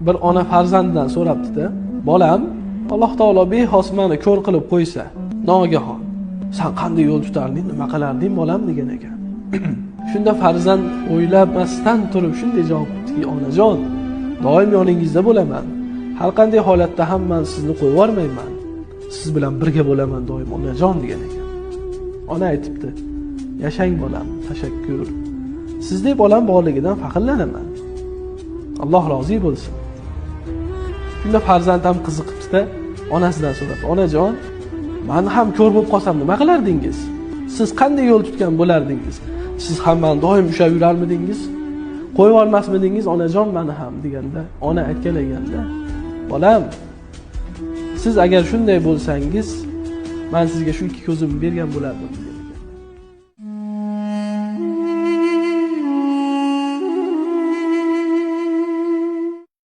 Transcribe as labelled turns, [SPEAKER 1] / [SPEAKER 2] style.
[SPEAKER 1] bir ona farzandidan so'rabdi-da, bolam, Alloh taolo behos meni ko'r qilib qo'ysa, nogahon, sen qanday yo'l tutarding, nima qilarding bolam degan ekan. Shunda farzand o'ylamasdan turib shunday javob qildi: onajon, doim yoningizda bo'laman. Har qanday holatda ham men sizni qo'yib yubormayman. Siz bilan birga bo'laman doim onajon degan ekan. Ona aytibdi: yashang bolam, tashakkur. Sizdek bolam borligidan faxrlanaman. Alloh rozi bo'lsin. Shunda farzand ham qiziqibdi-da, onasidan so'radi: onajon, men ham ko'r bo'lib qolsam nima qilardingiz? Siz qanday yo'l tutgan bo'lardingiz? Siz ham men doim ushlab yurarmidingiz? Qo'yib olmasmidingiz onajon meni ham deganda, ona aytgan ekanda: bolam, siz agar shunday bo'lsangiz, men sizga shu ikki ko'zimni bergan bo'lardim.